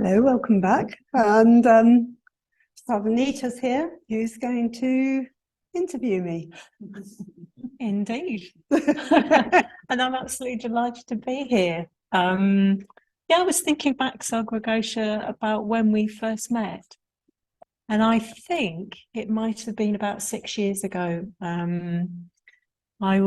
Hello, welcome back. And Savanita's here, who's going to interview me. Indeed. And I'm absolutely delighted to be here. Yeah, I was thinking back, Sagaraghosa, about when we first met. And I think it might have been about 6 years ago. I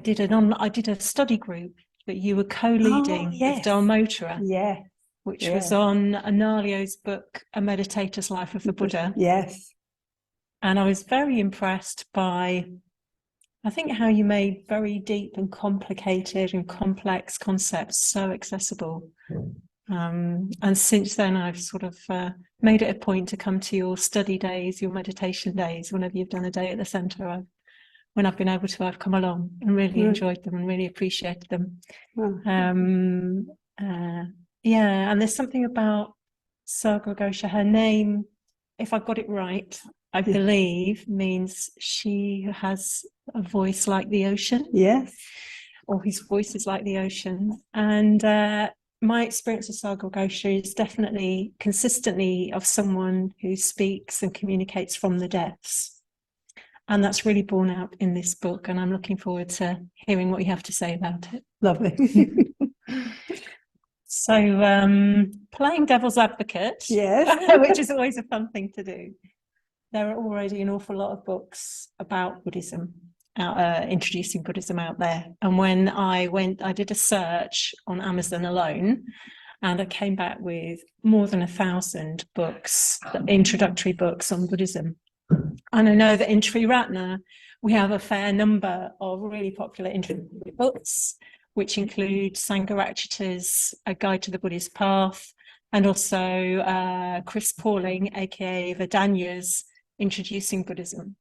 did a study group that you were co-leading yes. with Dharmottara, Yeah. which was on Analayo's book, A Meditator's Life of the Buddha. Yes. And I was very impressed by, I think, how you made very deep and complicated and complex concepts so accessible. And since then, I've sort of made it a point to come to your study days, your meditation days, whenever you've done a day at the centre. When I've been able to, I've come along and really enjoyed them and really appreciated them. Yeah, and there's something about Sagaraghosa, her name, if I've got it right, I believe means she has a voice like the ocean. Yes. Or whose voice is like the ocean. And my experience of Sagaraghosa is definitely consistently of someone who speaks and communicates from the depths. And that's really borne out in this book. And I'm looking forward to hearing what you have to say about it. Lovely. So playing devil's advocate, yes, which is always a fun thing to do. There are already an awful lot of books about Buddhism, introducing Buddhism out there. And when I did a search on Amazon alone, and I came back with more than 1,000 books, introductory books on Buddhism. And I know that in Triratna, we have a fair number of really popular introductory books, which include Sangharakshita's A Guide to the Buddhist Path, and also Chris Pauling, aka Vedanya's Introducing Buddhism.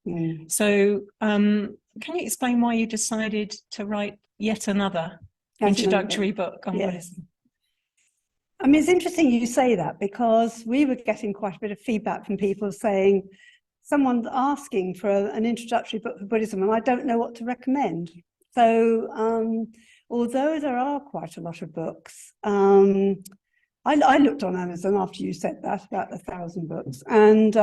So can you explain why you decided to write yet another introductory book on Buddhism? I mean, it's interesting you say that, because we were getting quite a bit of feedback from people saying, someone's asking for an introductory book for Buddhism, and I don't know what to recommend. So although there are quite a lot of books, I looked on Amazon after you said that, about 1,000 books, and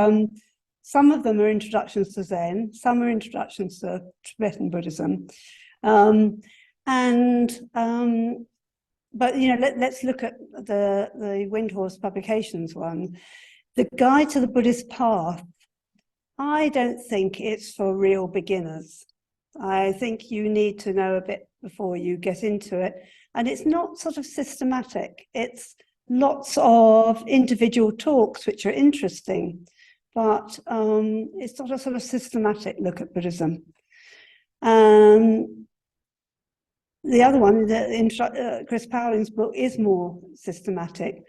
some of them are introductions to Zen, some are introductions to Tibetan Buddhism. But let's look at the Windhorse Publications one. The Guide to the Buddhist Path, I don't think it's for real beginners. I think you need to know a bit before you get into it. And it's not sort of systematic. It's lots of individual talks, which are interesting, but it's not a sort of systematic look at Buddhism. The other one, Chris Pauling's book, is more systematic.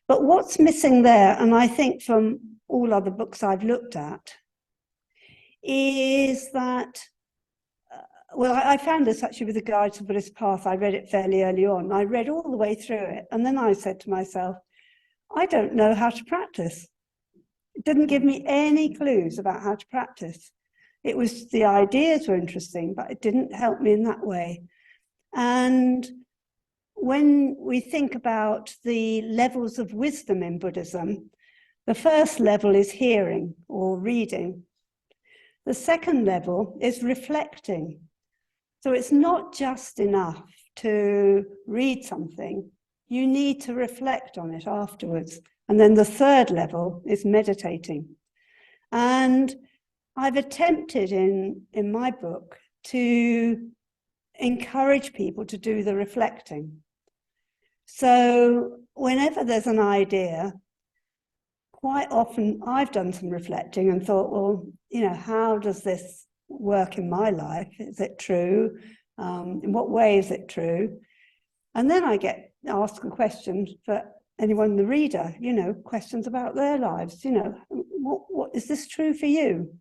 But what's missing there, and I think from all other books I've looked at, is that, I found this actually with the Guide to the Buddhist Path. I read it fairly early on. I read all the way through it. And then I said to myself, I don't know how to practice. It didn't give me any clues about how to practice. It was, the ideas were interesting, but it didn't help me in that way. And when we think about the levels of wisdom in Buddhism, the first level is hearing or reading. The second level is reflecting. So it's not just enough to read something, you need to reflect on it afterwards. And then the third level is meditating. And I've attempted in my book to encourage people to do the reflecting. So whenever there's an idea, quite often I've done some reflecting and thought, well, how does this work in my life? Is it true? In what way is it true? And then I get asked a question for anyone, the reader, questions about their lives. What is this true for you?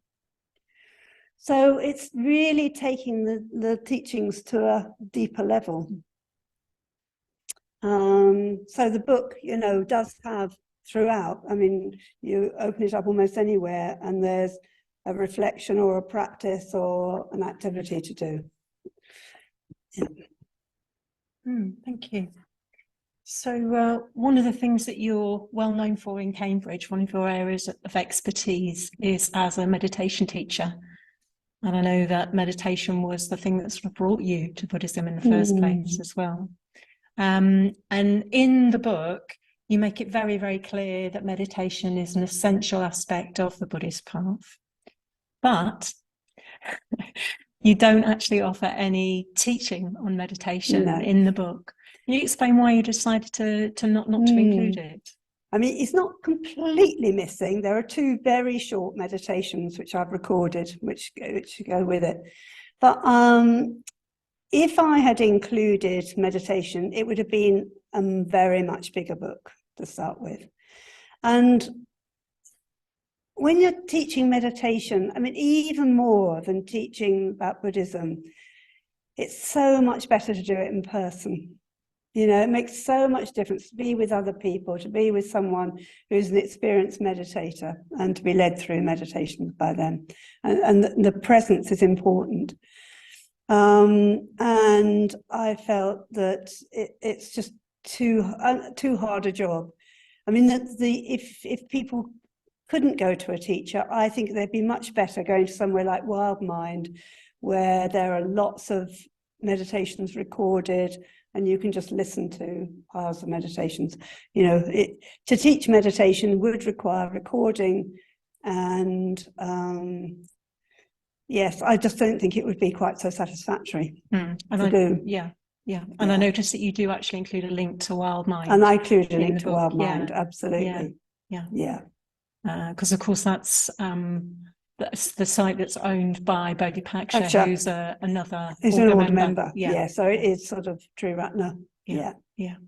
So it's really taking the teachings to a deeper level. So the book, does have throughout, I mean, you open it up almost anywhere and there's a reflection or a practice or an activity to do. Thank you. So one of the things that you're well known for in Cambridge, one of your areas of expertise, is as a meditation teacher. And I know that meditation was the thing that sort of brought you to Buddhism in the first place as well. And in the book, you make it very, very clear that meditation is an essential aspect of the Buddhist path. But you don't actually offer any teaching on meditation in the book. Can you explain why you decided to not to include it? I mean, it's not completely missing. There are 2 very short meditations which I've recorded, which go with it. But if I had included meditation, it would have been a very much bigger book to start with. And when you're teaching meditation, I mean, even more than teaching about Buddhism, it's so much better to do it in person. You know, it makes so much difference to be with other people, to be with someone who's an experienced meditator and to be led through meditations by them. And the presence is important. And I felt that it's just too hard a job. I mean, if people couldn't go to a teacher, I think they'd be much better going to somewhere like Wild Mind, where there are lots of meditations recorded, and you can just listen to piles of meditations. You know, to teach meditation would require recording, and yes, I just don't think it would be quite so satisfactory to do. Yeah. And I noticed that you do actually include a link to Wild Mind. And I include a link to Wild Mind, absolutely. Yeah. Because of course that's the site that's owned by Bodhipaksha, who's another order member. Yeah, so it is sort of True Ratna. Yeah.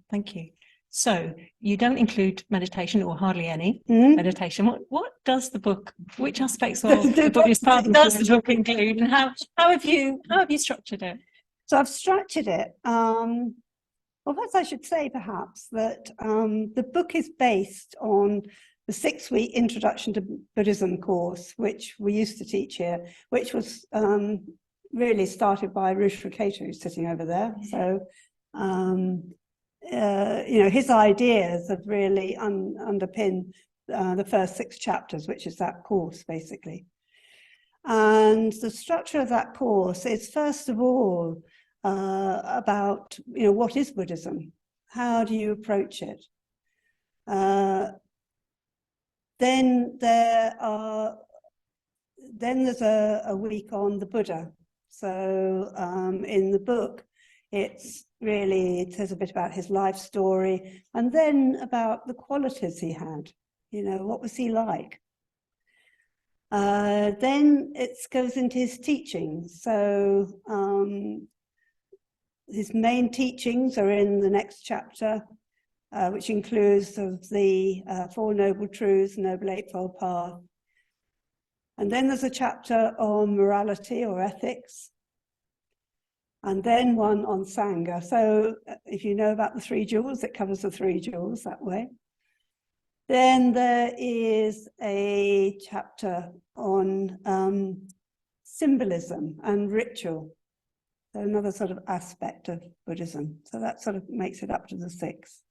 Thank you. So you don't include meditation, or hardly any meditation. What does the book? Which aspects of the Buddhist path does the book include, and how have you structured it? So I've structured it. Well, first I should say perhaps that the book is based on the 6-week Introduction to Buddhism course, which we used to teach here, which was really started by Rupa, who's sitting over there. So, you know, his ideas have really underpinned the first 6 chapters, which is that course, basically. And the structure of that course is, first of all, about, you know, what is Buddhism? How do you approach it? Then there's a week on the Buddha. So in the book, it says a bit about his life story, and then about the qualities he had. You know, what was he like? Then it goes into his teachings. So his main teachings are in the next chapter, which includes the 4 Noble Truths, Noble Eightfold Path. And then there's a chapter on morality or ethics, and then one on Sangha. So if you know about the 3 jewels, it covers the 3 jewels that way. Then there is a chapter on symbolism and ritual, so another sort of aspect of Buddhism. So that sort of makes it up to the 6.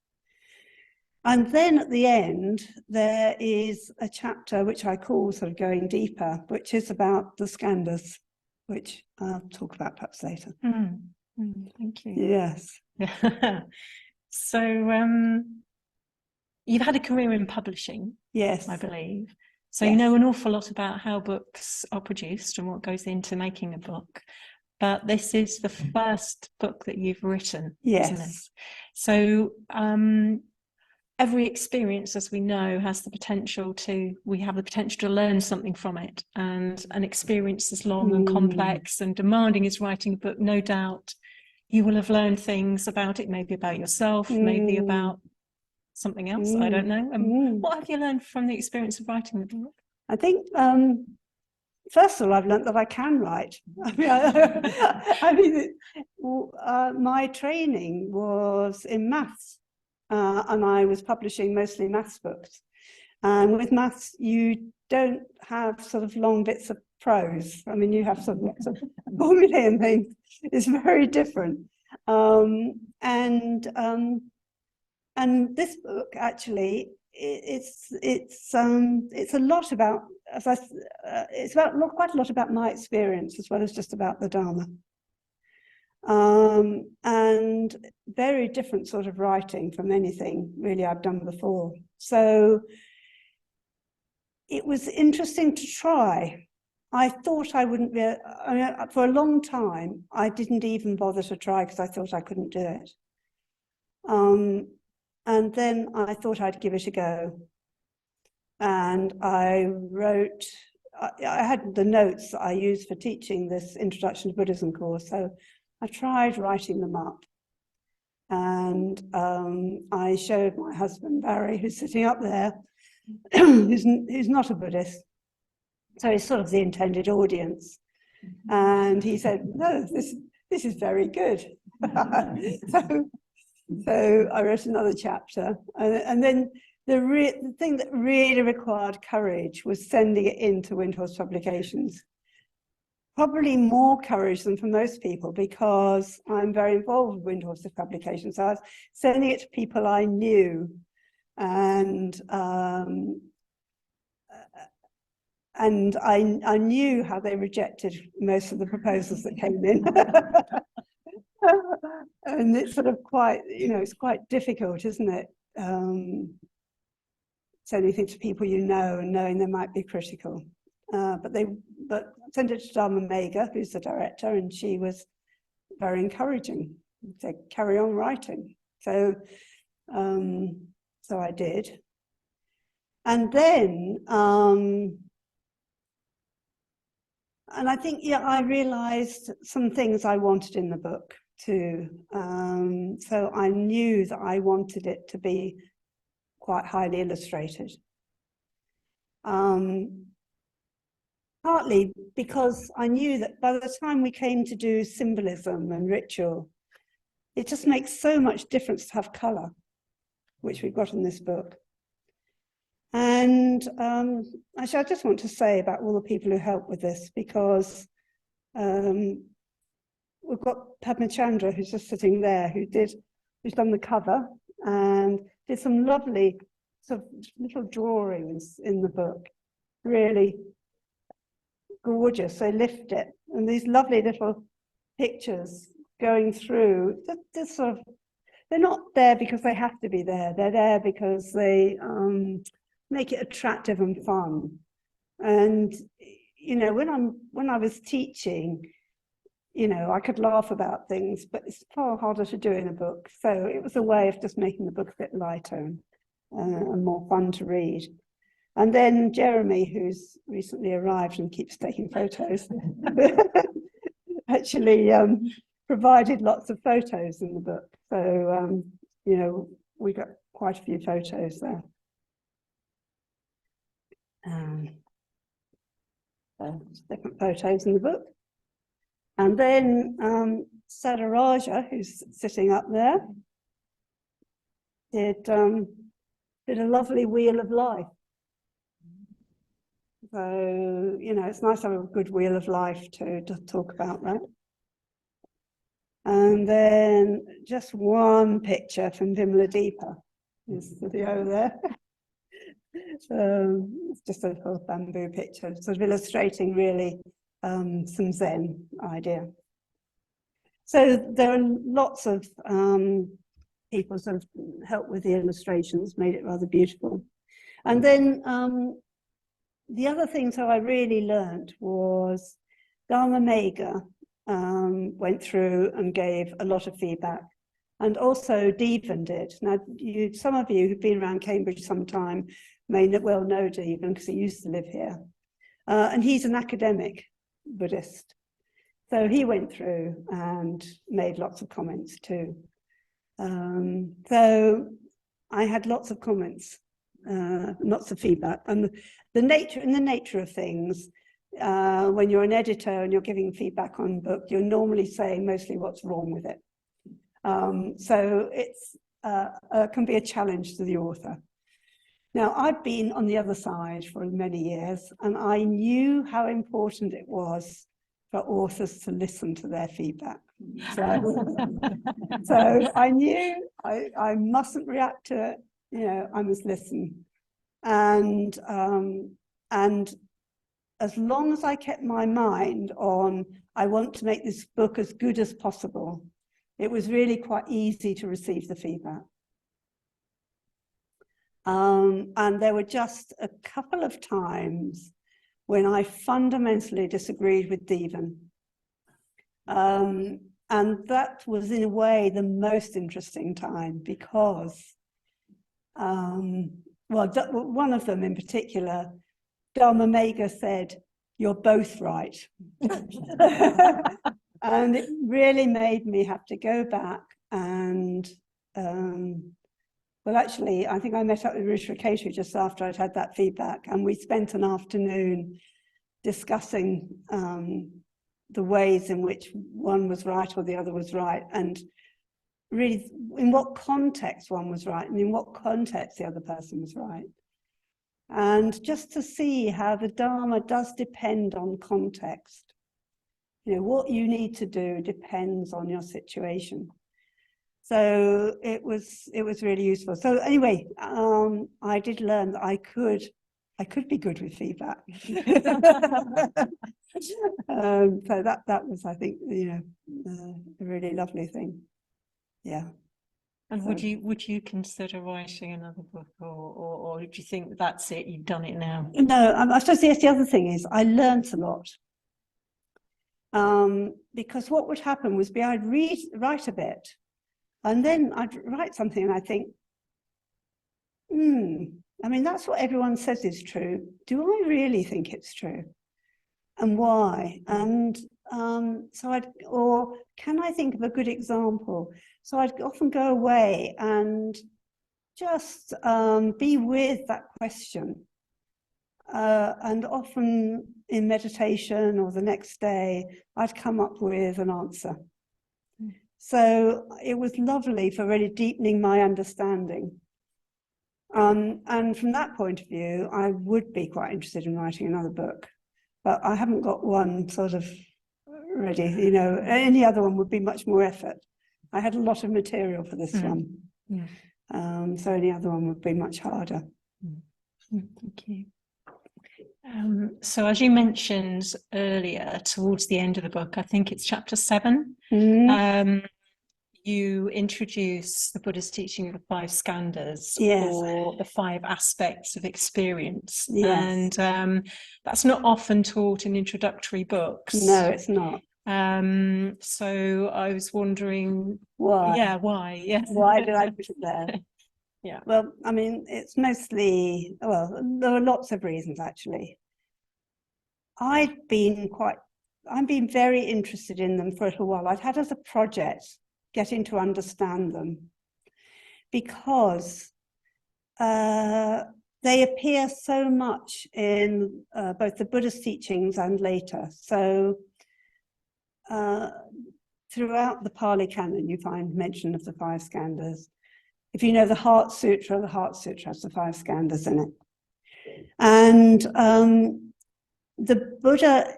And then at the end, there is a chapter which I call sort of going deeper, which is about the Scanders, which I'll talk about perhaps later. Thank you. Yes. So you've had a career in publishing, yes, I believe. So you know an awful lot about how books are produced and what goes into making a book. But this is the first book that you've written, isn't it? So every experience, as we know, has the potential we have the potential to learn something from it. And an experience as long and complex and demanding as writing a book, no doubt you will have learned things about it, maybe about yourself, maybe about something else, I don't know. What have you learned from the experience of writing the book? I think, first of all, I've learned that I can write. I mean, my training was in maths. And I was publishing mostly maths books. And with maths, you don't have sort of long bits of prose. I mean, you have sort of lots of formulae and things. It's very different. And this book actually, it's a lot about, it's about quite a lot about my experience as well as just about the Dharma. And very different sort of writing from anything really I've done before. So it was interesting to try. I thought I wouldn't be, I mean, for a long time, I didn't even bother to try because I thought I couldn't do it. And then I thought I'd give it a go. And I wrote, I had the notes that I used for teaching this Introduction to Buddhism course. So I tried writing them up. And I showed my husband, Barry, who's sitting up there, who's not a Buddhist. So he's sort of the intended audience. And he said, no, this is very good. So I wrote another chapter. And then the thing that really required courage was sending it into Windhorse Publications. Probably more courage than for most people, because I'm very involved with Windhorse Publications. So I was sending it to people I knew, and I knew how they rejected most of the proposals that came in. And it's sort of quite, it's quite difficult, isn't it? Sending things to people you know and knowing they might be critical. But sent it to Dharma Mega, who's the director, and she was very encouraging. Said, carry on writing. So I did. And then, and I think, I realized some things I wanted in the book too. So I knew that I wanted it to be quite highly illustrated. Partly because I knew that by the time we came to do symbolism and ritual, it just makes so much difference to have colour, which we've got in this book. And actually, I just want to say about all the people who helped with this, because we've got Padma Chandra, who's just sitting there, who's done the cover and did some lovely sort of little drawings in the book. Really gorgeous. They lift it, and these lovely little pictures going through. They're not there because they have to be there. They're there because they make it attractive and fun. And when I was teaching, I could laugh about things, but it's far harder to do in a book. So it was a way of just making the book a bit lighter and more fun to read. And then Jeremy, who's recently arrived and keeps taking photos, actually provided lots of photos in the book. So, we got quite a few photos there. Different photos in the book. And then Sagaraghosa, who's sitting up there, did a lovely wheel of life. So, it's nice to have a good wheel of life to talk about that. And then just one picture from Vimaladeepa is the video there. It's just a little bamboo picture, sort of illustrating really some Zen idea. So there are lots of people sort of helped with the illustrations, made it rather beautiful. And then the other thing that I really learned was Dharma Mega went through and gave a lot of feedback, and also Devan did. Now, some of you who've been around Cambridge some time may well know Devan, because he used to live here. And he's an academic Buddhist. So he went through and made lots of comments too. So I had lots of comments, lots of feedback. And the nature of things, when you're an editor and you're giving feedback on a book, you're normally saying mostly what's wrong with it. So it's can be a challenge to the author. Now, I've been on the other side for many years, and I knew how important it was for authors to listen to their feedback. So I knew I mustn't react to it, you know, I must listen. And as long as I kept my mind on, I want to make this book as good as possible, it was really quite easy to receive the feedback. And there were just a couple of times when I fundamentally disagreed with Devan. And that was, in a way, the most interesting time because, well, one of them in particular, Dharma Mega said, "You're both right." And it really made me have to go back and, well, actually, I think I met up with Rupa just after I'd had that feedback, and we spent an afternoon discussing the ways in which one was right or the other was right, and really in what context one was right and in what context the other person was right. And just to see how the Dharma does depend on context. You know, what you need to do depends on your situation. So it was really useful. So anyway, I did learn that I could be good with feedback. So that was, I think, you know, a really lovely thing. Yeah. And So, would you consider writing another book, or do you think that's it? You've done it now? no, I suppose yes, the other thing is I learned a lot. Because what would happen was I'd write a bit, and then I'd write something and I think, I mean, that's what everyone says is true. Do I really think it's true? And why? And or can I think of a good example? So I'd often go away and just be with that question. And often in meditation or the next day, I'd come up with an answer. So it was lovely for really deepening my understanding. And from that point of view, I would be quite interested in writing another book, but I haven't got one sort of ready. You know, any other one would be much more effort. I had a lot of material for this one. Yeah. So any other one would be much harder. Thank you. So as you mentioned earlier, towards the end of the book, I think it's chapter 7, you introduce the Buddhist teaching of the 5 Scanders, or the 5 aspects of experience. Yes. And that's not often taught in introductory books. No, it's not. So I was wondering why. Yeah, why? Yes. Why did I put it there? Yeah. Well, I mean, it's mostly, well, there are lots of reasons actually. I've been very interested in them for a little while. I've had as a project getting to understand them because they appear so much in both the Buddhist teachings and later. So throughout the Pali Canon, you find mention of the 5 Scanders. If you know the Heart Sutra has the 5 Scanders in it. And the Buddha,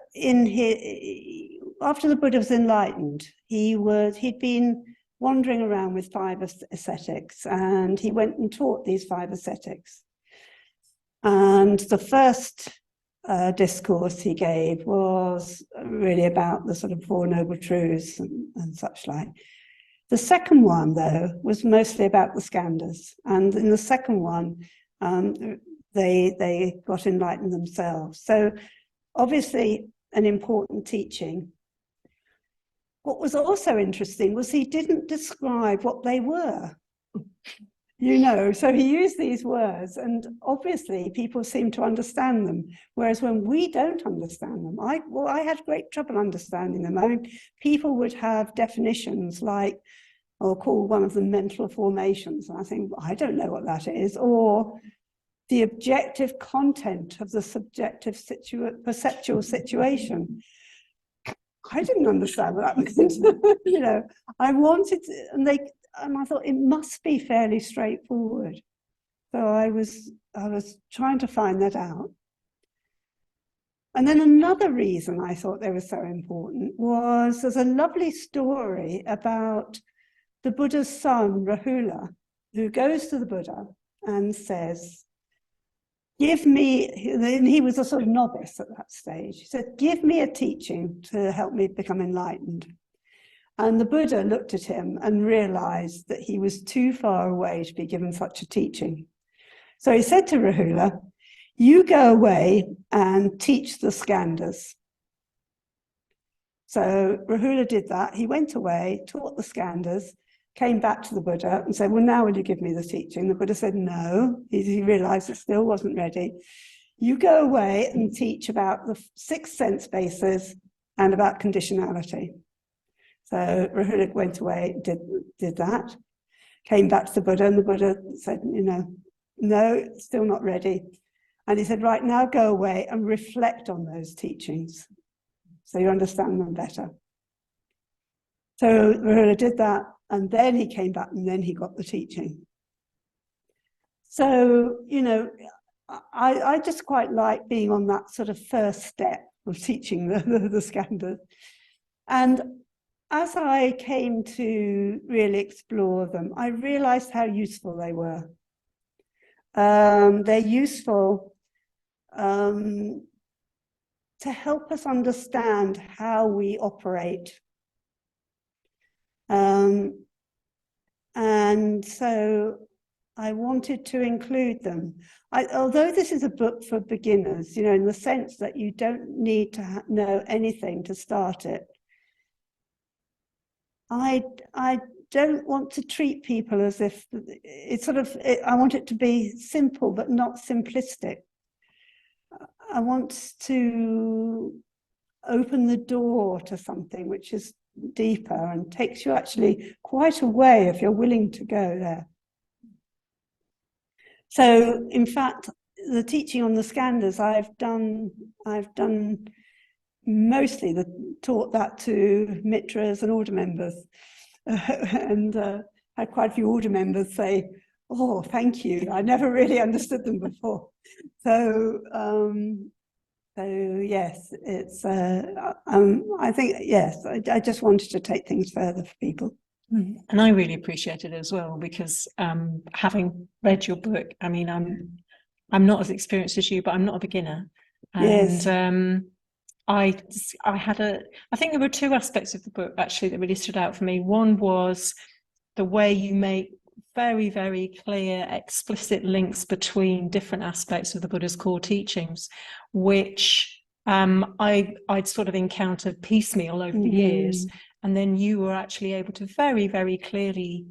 after the Buddha was enlightened, he'd been wandering around with 5 ascetics, and he went and taught these 5 ascetics. And the first discourse he gave was really about the sort of 4 Noble Truths and such like. The second one, though, was mostly about the Scanders, and in the second one, they got enlightened themselves. So obviously an important teaching. What was also interesting was he didn't describe what they were, you know, so he used these words, and obviously people seem to understand them, whereas when we don't understand them, I had great trouble understanding them. I mean, people would have definitions like, or call one of them mental formations, and I think, I don't know what that is, or the objective content of the subjective perceptual situation. I didn't understand what that meant. You know, I wanted to, and I thought it must be fairly straightforward. So I was trying to find that out. And then another reason I thought they were so important was there's a lovely story about the Buddha's son, Rahula, who goes to the Buddha and says, give me, and he was a sort of novice at that stage. He said, give me a teaching to help me become enlightened. And the Buddha looked at him and realized that he was too far away to be given such a teaching. So he said to Rahula, you go away and teach the Scanders. So Rahula did that. He went away, taught the Scanders, came back to the Buddha and said, well, now will you give me the teaching? The Buddha said, no. He realized it still wasn't ready. You go away and teach about the 6 sense bases and about conditionality. So Rahula went away, did that, came back to the Buddha, and the Buddha said, no, still not ready. And he said, right, now go away and reflect on those teachings so you understand them better. So Rahula did that, and then he came back, and then he got the teaching. So, I just quite like being on that sort of first step of teaching the Scanders. And as I came to really explore them, I realized how useful they were. They're useful to help us understand how we operate. And so I wanted to include them. Although this is a book for beginners, in the sense that you don't need to know anything to start it, I don't want to treat people as if I want it to be simple, but not simplistic. I want to open the door to something which is deeper and takes you actually quite a way if you're willing to go there. So, in fact, the teaching on the Scanders, I've done mostly taught that to mitras and order members, and had quite a few order members say, "Oh, thank you! I never really understood them before." So yes, it's. I think yes, I just wanted to take things further for people. And I really appreciate it as well, because having read your book, I mean, I'm not as experienced as you, but I'm not a beginner. And Yes. I think there were 2 aspects of the book actually that really stood out for me. One was the way you make very, very clear, explicit links between different aspects of the Buddha's core teachings, which I'd sort of encountered piecemeal over the years. And then you were actually able to very, very clearly,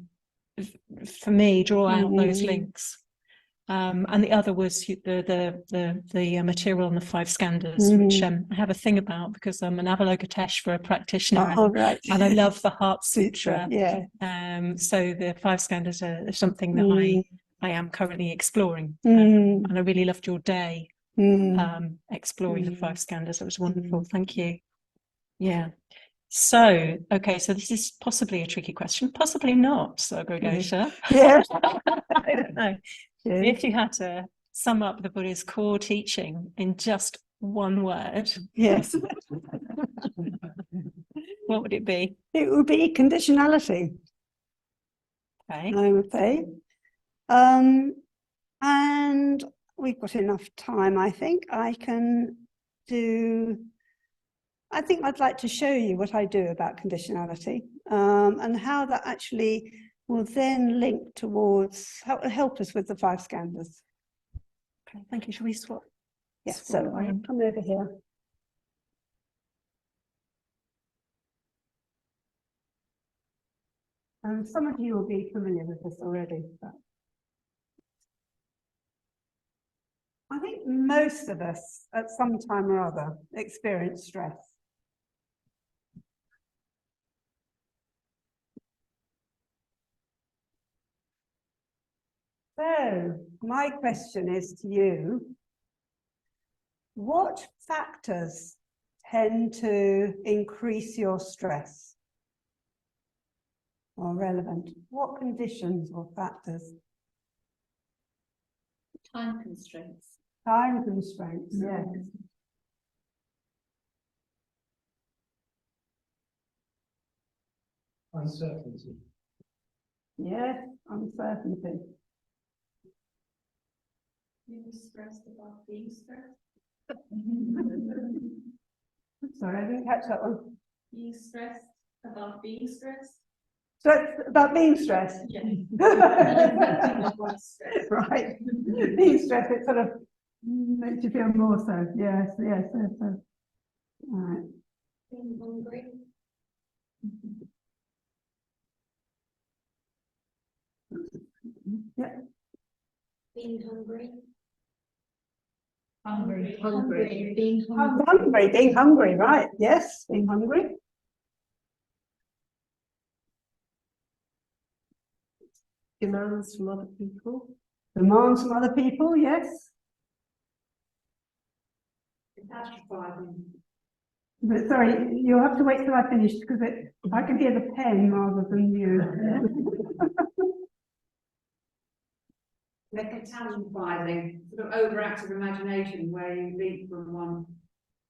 for me, draw out those links. And the other was the material on the 5 Scanders, which I have a thing about because I'm an Avalokitesh for a practitioner, and I love the Heart Sutra. Yeah. So the 5 Scanders are something that I am currently exploring, and I really loved your day exploring the 5 Scanders. It was wonderful. Thank you. Yeah. So, okay, so this is possibly a tricky question, possibly not, Sagaraghosa. Yeah. I don't know. Yeah. If you had to sum up the Buddha's core teaching in just one word, Yes. what would it be? It would be conditionality. Okay. I would say. And we've got enough time, I think. I think I'd like to show you what I do about conditionality, and how that actually will then link towards help us with the 5 Scanders. Okay, thank you. Shall we swap? Yes, so I'll come over here. And some of you will be familiar with this already, but I think most of us at some time or other experience stress. So my question is to you, what factors tend to increase your stress? Or relevant? What conditions or factors? Time constraints. Time constraints, yes. Uncertainty. Yes, uncertainty. Being stressed about being stressed. Sorry, I didn't catch that one. Being stressed about being stressed. Stress about being stressed. Yeah. Right. Being stressed, it sort of makes you feel more so. Yes, yes, yes, yes. All right. Being hungry. Yeah. Being hungry. Hungry. Hungry. Being hungry. Hungry, being hungry, right? Yes, being hungry. Demands from other people. Demands from other people, yes. Catastrophizing. But sorry, you'll have to wait till I finish because I can hear the pen rather than you. Like catastrophizing, sort of overactive imagination where you leap from one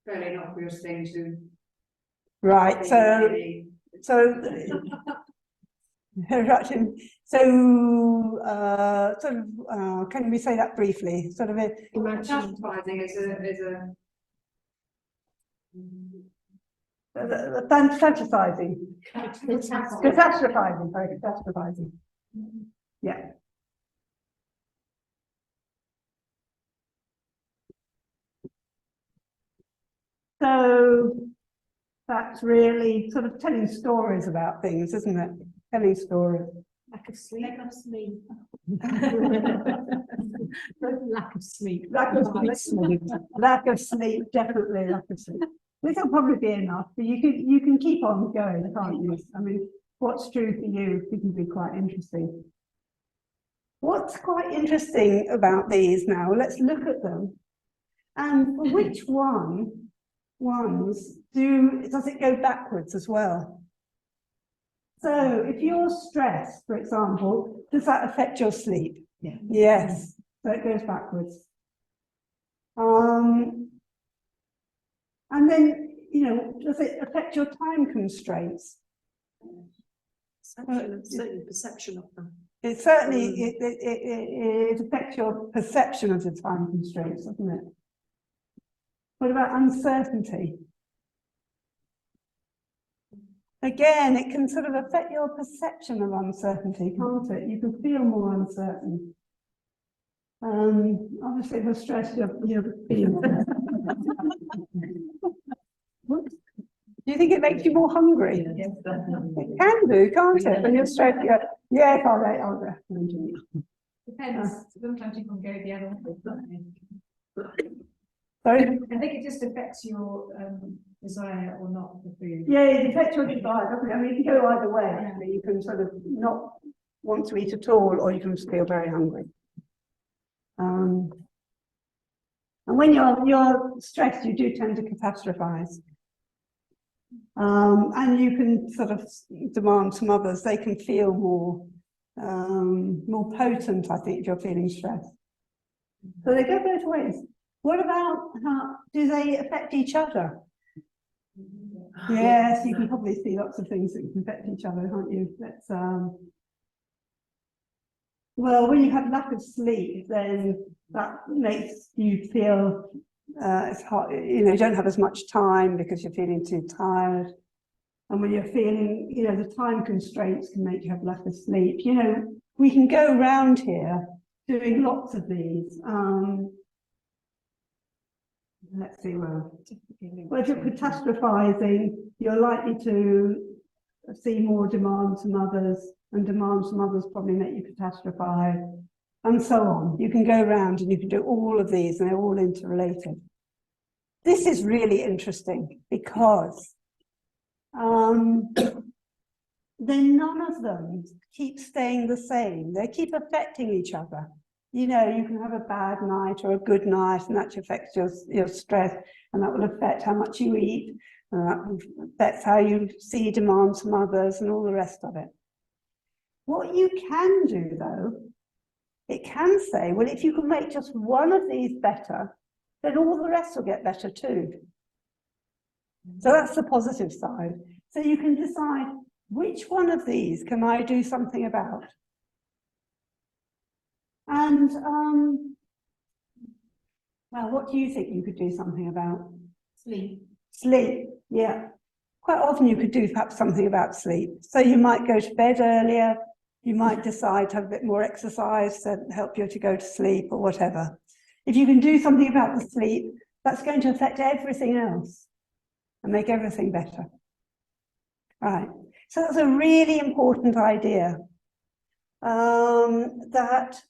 fairly innocuous thing to Right, so can we say that briefly? Sort of catastrophizing is fantasizing. Catastrophizing, sorry, catastrophizing. Yeah. So that's really sort of telling stories about things, isn't it? Telling stories. Lack of sleep. Lack of sleep. Lack of sleep. Lack of sleep. Lack of sleep, definitely lack of sleep. This will probably be enough, but you can keep on going, can't you? I mean, what's true for you can be quite interesting. What's quite interesting about these now, let's look at them. And for which ones does it go backwards as well? So if you're stressed, for example, does that affect your sleep? Yeah. Yes, so it goes backwards. And then, does it affect your time constraints? Certainly perception of them. It certainly, it affects your perception of the time constraints, doesn't it? What about uncertainty? Again, it can sort of affect your perception of uncertainty, can't it? You can feel more uncertain. Obviously, if you're stressed, you're feeling. Do you think it makes you more hungry? Yes, definitely. It can do, can't it? When you're stressed, you go, yes, I'll definitely. depends. Sometimes you can go the other way. Sorry? I think it just affects your desire or not for food. Yeah, it affects your desire, doesn't it? I mean, you can go either way, actually. You can sort of not want to eat at all, or you can feel very hungry. And when you're stressed, you do tend to catastrophize. And you can sort of demand from others. They can feel more potent, I think, if you're feeling stressed. So they go both ways. What about do they affect each other? Yes, you can probably see lots of things that can affect each other, can't you? That's well, when you have lack of sleep, then that makes you feel it's hard, you don't have as much time because you're feeling too tired. And when you're feeling, the time constraints can make you have lack of sleep. We can go around here doing lots of these. Let's see, well, if you're catastrophizing, you're likely to see more demands from others, and demands from others probably make you catastrophize, and so on. You can go around and you can do all of these, and they're all interrelated. This is really interesting because then none of them keep staying the same. They keep affecting each other. You can have a bad night or a good night, and that affects your stress, and that will affect how much you eat, and that will affect how you see demands from others and all the rest of it. What you can do, though, it can say, well, if you can make just one of these better, then all the rest will get better too. So that's the positive side. So you can decide, which one of these can I do something about? And, well, what do you think you could do something about? Sleep. Sleep, yeah. Quite often you could do perhaps something about sleep. So you might go to bed earlier, you might decide to have a bit more exercise to help you to go to sleep or whatever. If you can do something about the sleep, that's going to affect everything else and make everything better. Right, so that's a really important idea, that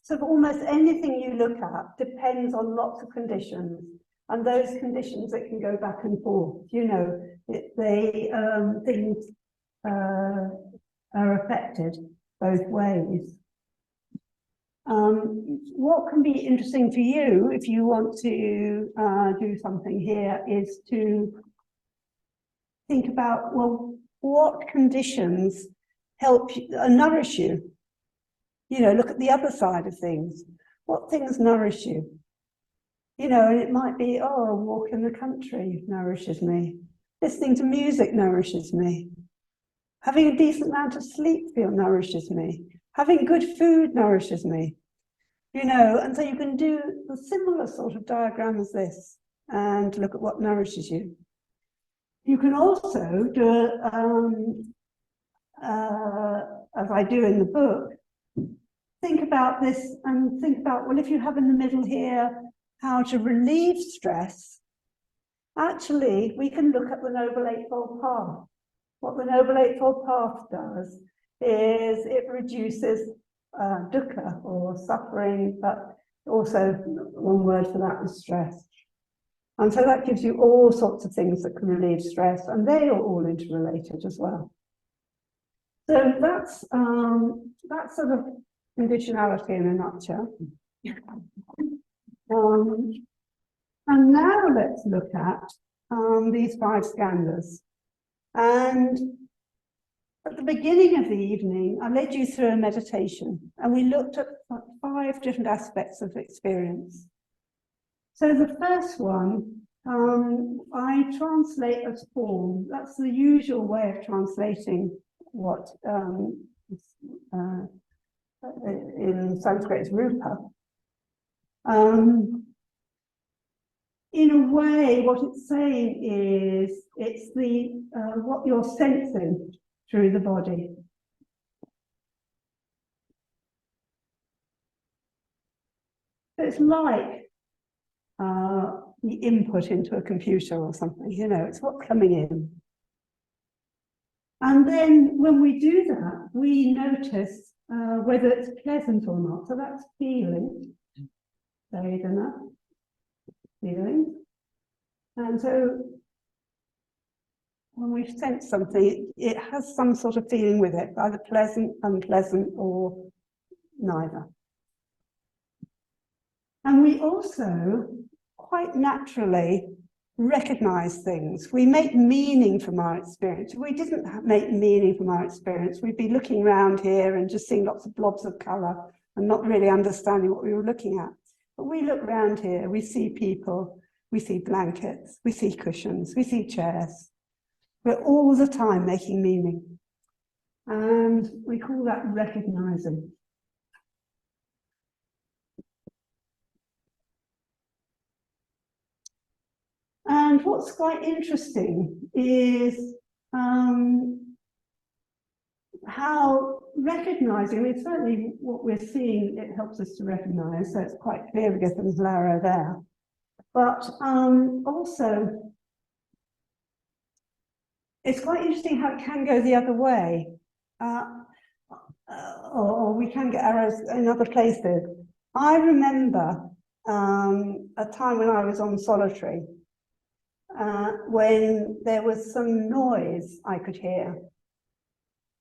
sort of almost anything you look at depends on lots of conditions, and those conditions that can go back and forth. You know, things are affected both ways. What can be interesting for you if you want to do something here is to think about, well, what conditions help you, nourish you? You know, look at the other side of things. What things nourish you? You know, and it might be, oh, a walk in the country nourishes me. Listening to music nourishes me. Having a decent amount of sleep nourishes me. Having good food nourishes me. You know, and so you can do a similar sort of diagram as this and look at what nourishes you. You can also do, as I do in the book, think about this and think about, well, if you have in the middle here, how to relieve stress. Actually, we can look at the Noble Eightfold Path. What the Noble Eightfold Path does is it reduces dukkha, or suffering, but also one word for that is stress. And so that gives you all sorts of things that can relieve stress, and they are all interrelated as well. So that's sort of conditionality in a nutshell. And now let's look at these 5 Scanders. And at the beginning of the evening, I led you through a meditation, and we looked at 5 different aspects of experience. So the first one, I translate as form. That's the usual way of translating what in Sanskrit is Rupa. In a way, what it's saying is it's the what you're sensing through the body. So it's like the input into a computer or something, you know, it's what's coming in. And then when we do that, we notice whether it's pleasant or not. So that's feeling. There enough. Feeling. And so when we sense something, it has some sort of feeling with it, either pleasant, unpleasant, or neither. And we also quite naturally recognize things. We make meaning from our experience. If we didn't make meaning from our experience, we'd be looking around here and just seeing lots of blobs of colour and not really understanding what we were looking at. But we look around here, we see people, we see blankets, we see cushions, we see chairs. We're all the time making meaning. And we call that recognizing. And what's quite interesting is how recognizing, I mean, certainly what we're seeing, it helps us to recognize, so it's quite clear we get the arrow there. But also, it's quite interesting how it can go the other way. Or we can get arrows in other places. I remember a time when I was on solitary, when there was some noise I could hear.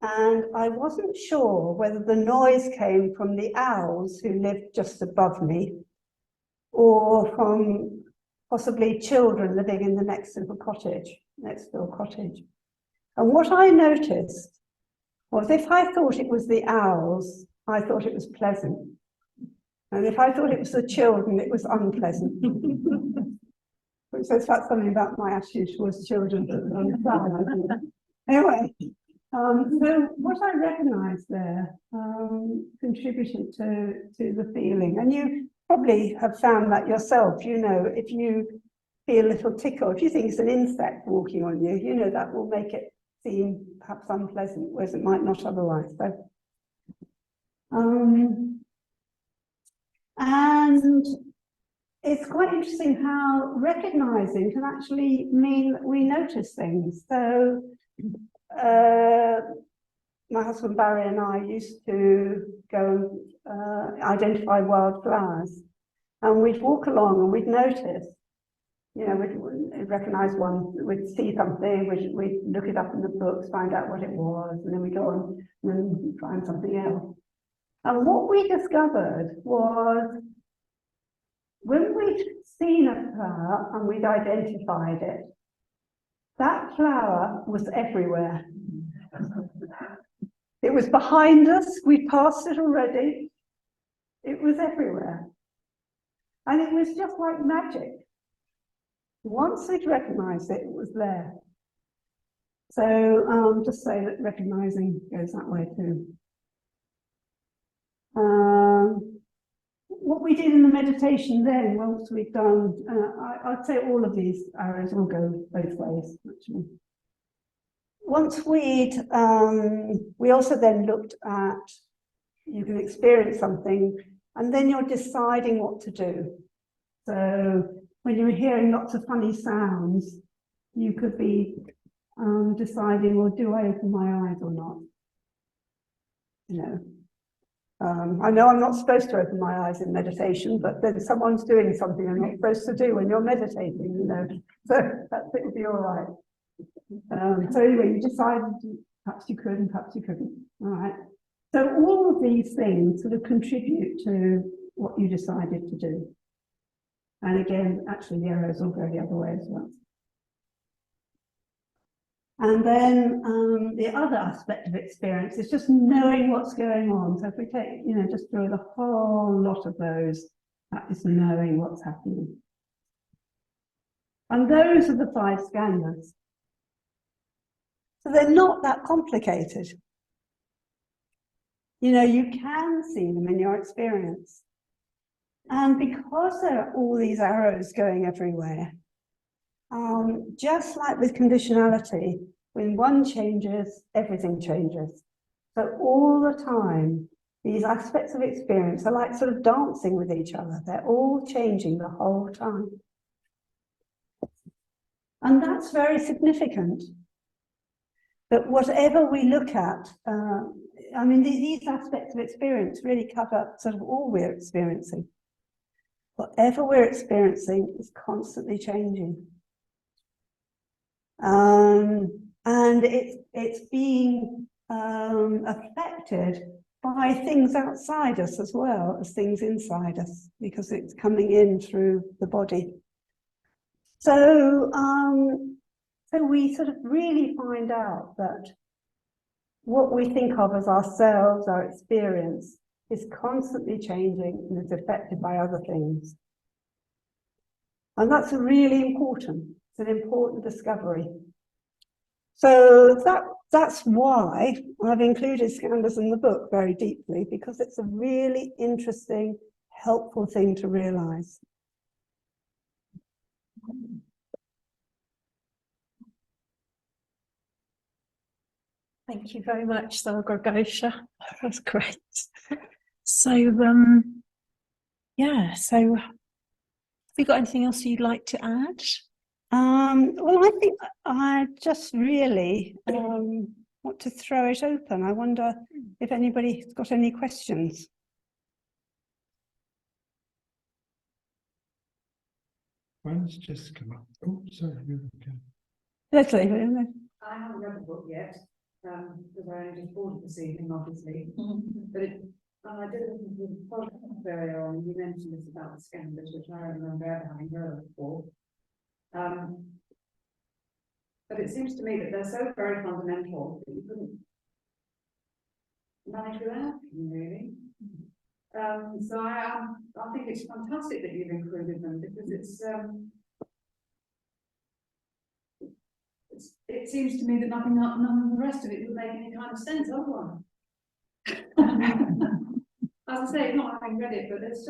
And I wasn't sure whether the noise came from the owls who lived just above me, or from possibly children living in the next door cottage. And what I noticed was if I thought it was the owls, I thought it was pleasant. And if I thought it was the children, it was unpleasant. Which says that's something about my attitude towards children. Anyway, so what I recognised there contributed to the feeling, and you probably have found that yourself. You know, if you feel a little tickle, if you think it's an insect walking on you, you know that will make it seem perhaps unpleasant, whereas it might not otherwise. So, and it's quite interesting how recognising can actually mean that we notice things. So, my husband Barry and I used to go and identify wildflowers, and we'd walk along and we'd notice, you know, we'd recognise one, we'd see something, we'd look it up in the books, find out what it was, and then we'd go on and find something else. And what we discovered was, when we'd seen a flower and we'd identified it, that flower was everywhere. It was behind us, we passed it already. It was everywhere. And it was just like magic. Once we'd recognised it, it was there. So just say that recognising goes that way too. What we did in the meditation then, once we'd done, I'd say all of these arrows will go both ways, actually. Once we also then looked at, you can experience something, and then you're deciding what to do. So when you're hearing lots of funny sounds, you could be deciding, well, do I open my eyes or not? You know. I know I'm not supposed to open my eyes in meditation, but then someone's doing something I'm not supposed to do when you're meditating, you know. So it would be all right. So anyway, you decided perhaps you could and perhaps you couldn't. All right. So all of these things sort of contribute to what you decided to do. And again, actually the arrows will go the other way as well. And then the other aspect of experience is just knowing what's going on. So if we take, you know, just through the whole lot of those, that is knowing what's happening. And those are the five scanders. So they're not that complicated. You know, you can see them in your experience. And because there are all these arrows going everywhere, just like with conditionality, when one changes, everything changes. So all the time, these aspects of experience are like sort of dancing with each other. They're all changing the whole time. And that's very significant. But whatever we look at, I mean, these aspects of experience really cover sort of all we're experiencing. Whatever we're experiencing is constantly changing. And it's being affected by things outside us as well as things inside us, because it's coming in through the body. So, so we sort of really find out that what we think of as ourselves, our experience, is constantly changing and is affected by other things. And that's really important. It's an important discovery. So that's why I've included Scanders in the book very deeply, because it's a really interesting, helpful thing to realise. Thank you very much, Sagaraghosa. That's great. So, yeah, so have you got anything else you'd like to add? Well, I think I just really want to throw it open. I wonder if anybody's got any questions. One's just come up. Oh, sorry. Okay. Leslie, I haven't read the book yet, because I only just bought it this evening, obviously. But I did listen to the podcast earlier on, you mentioned this about the Scanders, which I don't remember ever having heard of before. But it seems to me that they're so very fundamental that you couldn't manage without them, really. So I think it's fantastic that you've included them, because it seems to me that none of the rest of it would make any kind of sense otherwise. As I say, it's not having read it, but it's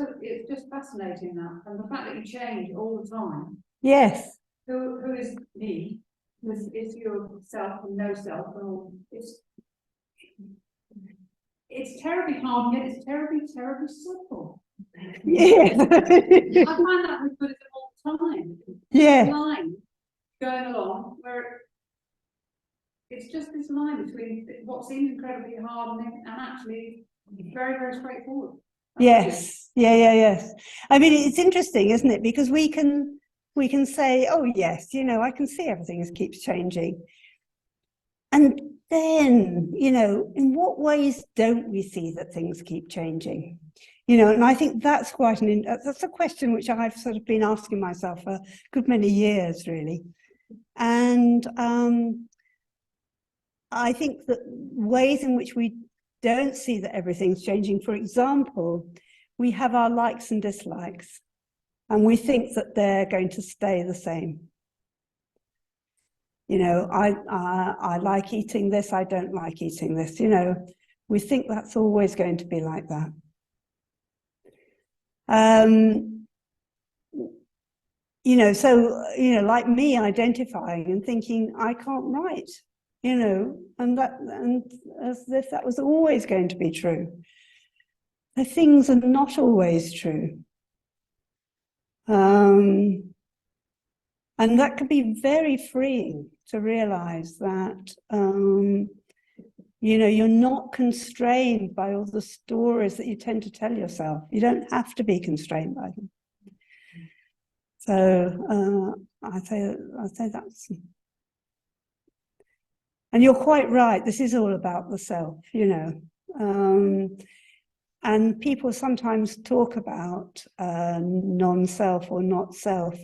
just fascinating that, and the fact that you change all the time. Yes, Who is me? Is yourself and no self, and all. It's terribly hard, yet it's terribly simple. yes, I find that with Buddhism all the time. yes, Line going along where it's just this line between what seems incredibly hard and actually very, very straightforward. yes, yes. I mean, it's interesting, isn't it? Because we can say, oh yes, I can see everything keeps changing. And then, in what ways don't we see that things keep changing? And I think that's that's a question which I've sort of been asking myself for a good many years, really. And I think that ways in which we don't see that everything's changing, for example, we have our likes and dislikes, and we think that they're going to stay the same. I like eating this, I don't like eating this, we think that's always going to be like that. Like me identifying and thinking, I can't write, and as if that was always going to be true. The things are not always true. And that can be very freeing to realize that, you're not constrained by all the stories that you tend to tell yourself. You don't have to be constrained by them. So I'd say that's, and you're quite right. This is all about the self, and people sometimes talk about non-self or not self.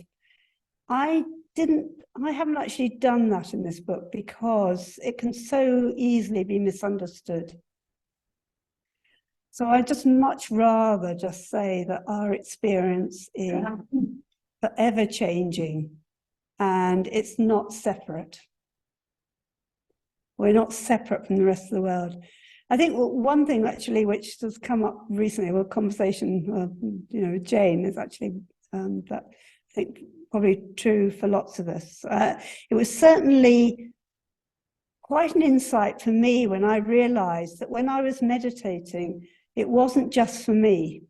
I haven't actually done that in this book because it can so easily be misunderstood. So I just much rather just say that our experience is forever changing and it's not separate. We're not separate from the rest of the world. I think one thing actually which has come up recently, a conversation with Jane, is actually that I think probably true for lots of us. It was certainly quite an insight for me when I realized that when I was meditating, it wasn't just for me.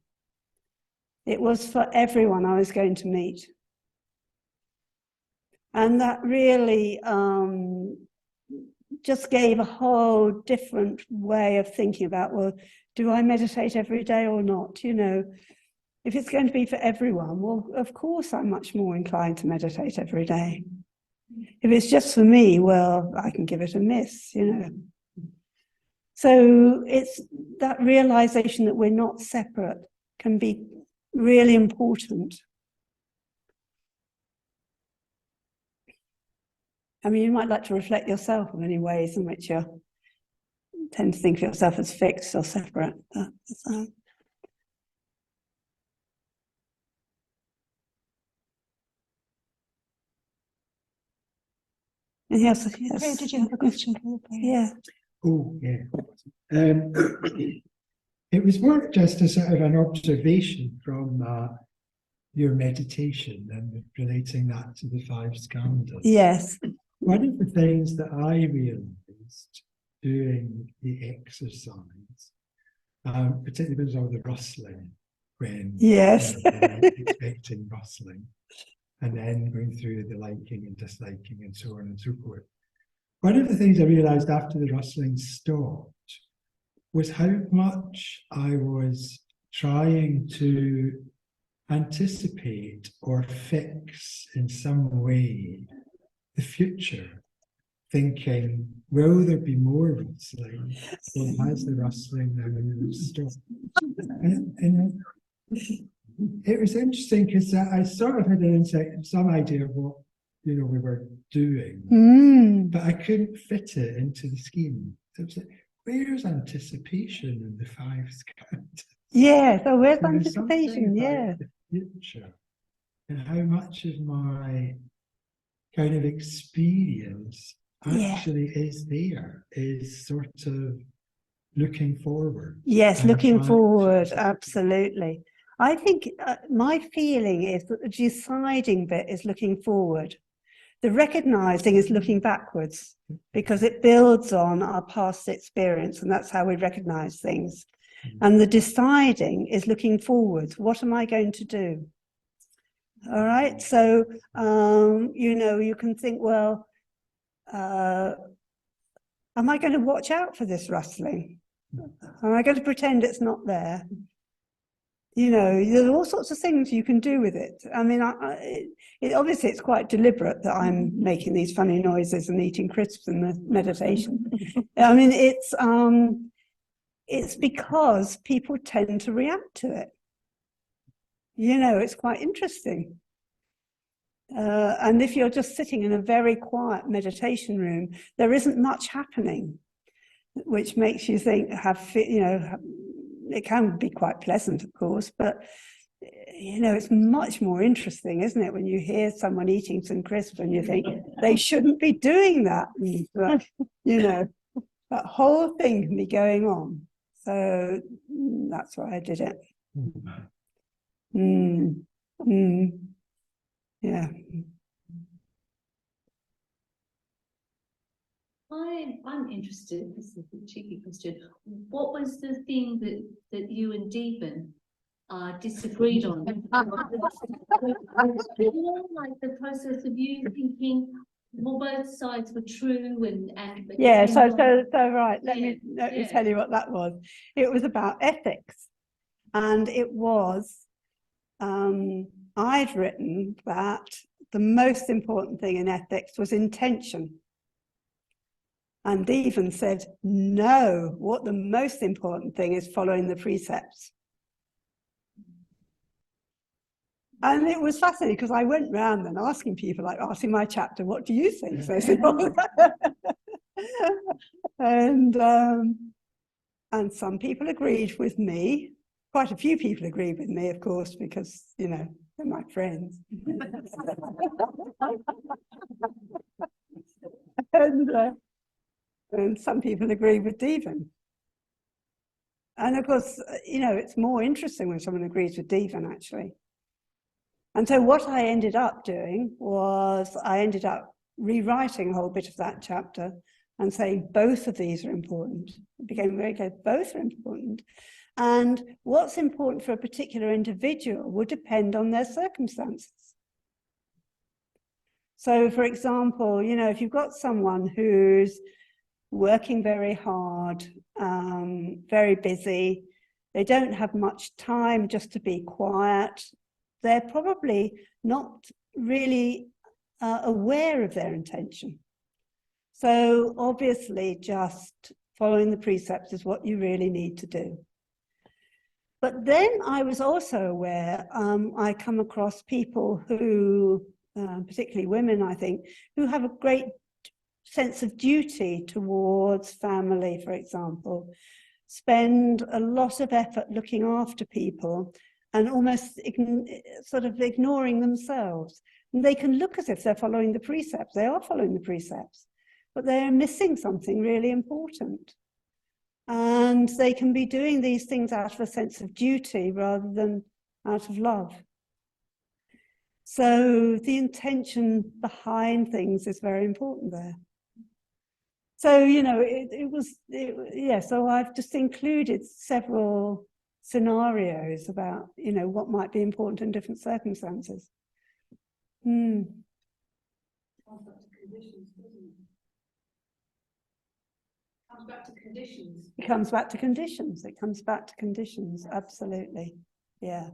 It was for everyone I was going to meet. And that really just gave a whole different way of thinking about, well, do I meditate every day or not? If it's going to be for everyone, well, of course, I'm much more inclined to meditate every day. If it's just for me, well, I can give it a miss, So it's that realization that we're not separate can be really important. I mean, you might like to reflect yourself on any ways in which you tend to think of yourself as fixed or separate. Yes. Did you have a question? Yeah. Oh, yeah. It was more just a sort of an observation from your meditation and relating that to the Five Scanders. Yes. One of the things that I realized doing the exercise, particularly because of the rustling, when Yes. expecting rustling, and then going through the liking and disliking and so on and so forth. One of the things I realized after the rustling stopped was how much I was trying to anticipate or fix in some way the future, thinking, will there be more rustling, or has the rustling now stopped? And it was interesting because I sort of had an insight, some idea of what we were doing, but I couldn't fit it into the scheme. So it was like, where's anticipation in the Five Scanders? Yeah, so where's There was anticipation? something Yeah. about the future and how much of my kind of experience Yeah. actually is there, is sort of looking forward. Yes, and looking trying forward, to- absolutely. I think my feeling is that the deciding bit is looking forward. The recognizing is looking backwards because it builds on our past experience, and that's how we recognize things. And the deciding is looking forwards. What am I going to do? All right. So, you know, you can think, well, am I going to watch out for this rustling? Am I going to pretend it's not there? You know, there's all sorts of things you can do with it. I mean, obviously it's quite deliberate that I'm making these funny noises and eating crisps in the meditation. I mean, it's because people tend to react to it. You know, it's quite interesting. And if you're just sitting in a very quiet meditation room, there isn't much happening, which makes you think, you know, it can be quite pleasant, of course, but, you know, it's much more interesting, isn't it, when you hear someone eating some crisps and you think, they shouldn't be doing that. But, you know, that whole thing can be going on. So that's why I did it. Yeah. I'm interested, this is a cheeky question. What was the thing that you and Deepan disagreed on? Like the process of you thinking, well, both sides were true and Yeah, so depending right, let me tell you what that was. It was about ethics, and it was, I'd written that the most important thing in ethics was intention. And Deepan said, no, what the most important thing is following the precepts. And it was fascinating because I went round then asking people, like asking my chapter, what do you think? So, and some people agreed with me. Quite a few people agreed with me, of course, because, you know, they're my friends. And some people agree with Deepan. And of course, you know, it's more interesting when someone agrees with Deepan, actually. And so what I ended up doing was I ended up rewriting a whole bit of that chapter and saying both of these are important. It became very clear, both are important. And what's important for a particular individual will depend on their circumstances. So, for example, you know, if you've got someone who's working very hard, very busy, they don't have much time just to be quiet, they're probably not really aware of their intention. So obviously just following the precepts is what you really need to do. But then I was also aware, I come across people who, particularly women, I think, who have a great sense of duty towards family, for example, spend a lot of effort looking after people and almost sort of ignoring themselves. And they can look as if they're following the precepts. They are following the precepts, but they're missing something really important. And they can be doing these things out of a sense of duty rather than out of love. So the intention behind things is very important there. So, you know, so I've just included several scenarios about, you know, what might be important in different circumstances. Comes back to conditions, doesn't it? Comes back to conditions. It comes back to conditions. It comes back to conditions, absolutely. Yeah.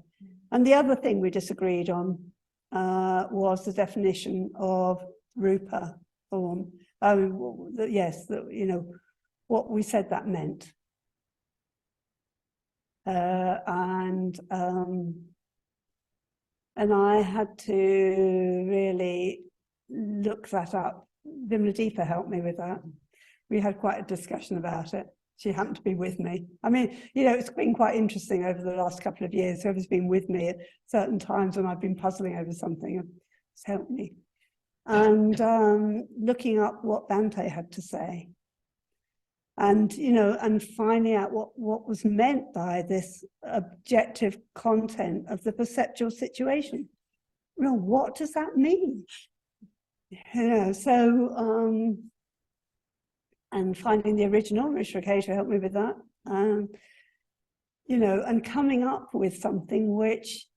And the other thing we disagreed on was the definition of Rupa form. Yes, you know, what we said that meant. And I had to really look that up. Vimladeepa helped me with that. We had quite a discussion about it. She happened to be with me. I mean, you know, it's been quite interesting over the last couple of years. Whoever's been with me at certain times when I've been puzzling over something has helped me. and looking up what Bhante had to say. And, and finding out what was meant by this objective content of the perceptual situation. What does that mean? So, and finding the original, Rishikesh helped me with that. And coming up with something which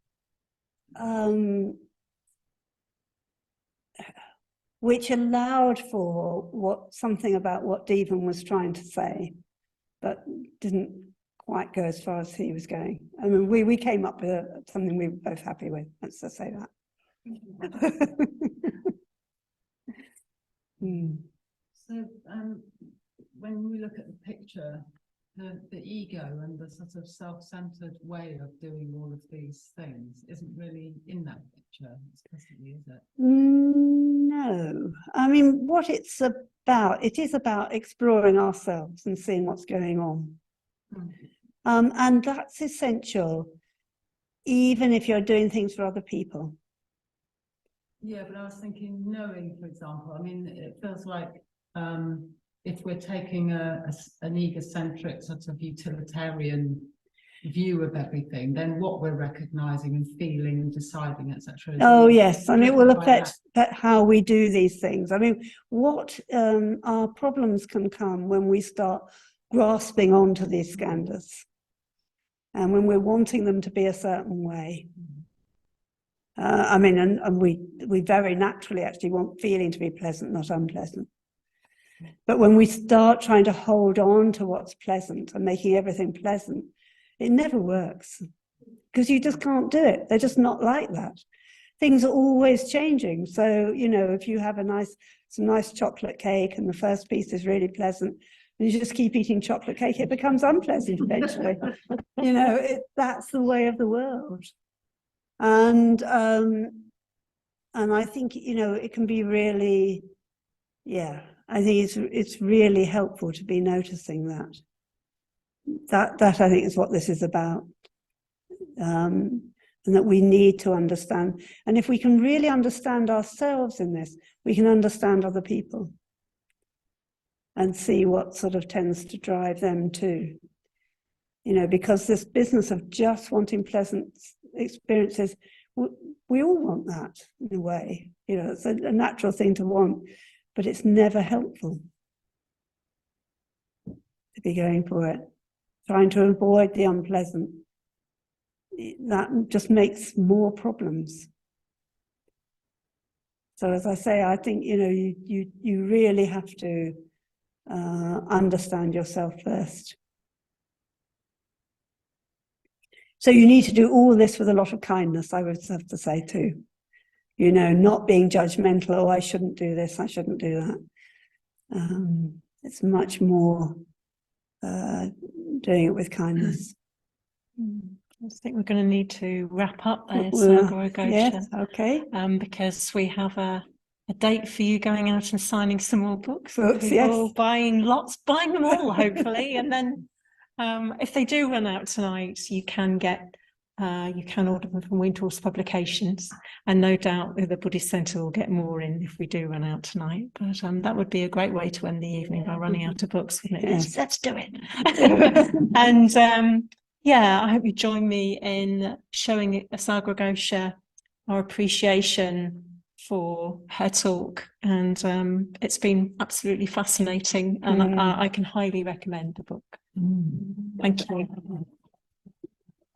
allowed for something about what Devan was trying to say, but didn't quite go as far as he was going. I mean, we came up with something we were both happy with. Let's just say that. So when we look at the picture, the ego and the sort of self-centered way of doing all of these things isn't really in that picture explicitly, is it? No. I mean, what it's about, it is about exploring ourselves and seeing what's going on. And that's essential, even if you're doing things for other people. Yeah, but I was thinking knowing, for example, I mean, it feels like if we're taking an egocentric sort of utilitarian view of everything, then what we're recognizing and feeling and deciding, etc. Oh yes, and it will affect how we do these things. I mean, what our problems can come when we start grasping onto these Scanders, and when we're wanting them to be a certain way. I mean, and we very naturally actually want feeling to be pleasant, not unpleasant. But when we start trying to hold on to what's pleasant and making everything pleasant, it never works, because you just can't do it. They're just not like that. Things are always changing. So, if you have some nice chocolate cake and the first piece is really pleasant, and you just keep eating chocolate cake, it becomes unpleasant eventually. That's the way of the world. And I think, it can be really, I think it's really helpful to be noticing that. That I think is what this is about. And that we need to understand. And if we can really understand ourselves in this, we can understand other people and see what sort of tends to drive them too. Because this business of just wanting pleasant experiences, we all want that in a way. It's a natural thing to want, but it's never helpful to be going for it. Trying to avoid the unpleasant, that just makes more problems. So as I say, I think, you really have to understand yourself first. So you need to do all this with a lot of kindness, I would have to say too. Not being judgmental, oh, I shouldn't do this, I shouldn't do that. It's much more doing it with kindness. I think we're going to need to wrap up there, Sagaraghosa. Yes, okay. Because we have a date for you going out and signing some more books. Books, People yes. buying them all, hopefully. And then if they do run out tonight, you can order them from Windhorse Publications, and no doubt the Buddhist Centre will get more in if we do run out tonight. But that would be a great way to end the evening, by running out of books, wouldn't it? Yes. Let's do it. And I hope you join me in showing Sagaraghosa our appreciation for her talk, and it's been absolutely fascinating, and I can highly recommend the book. Thank you.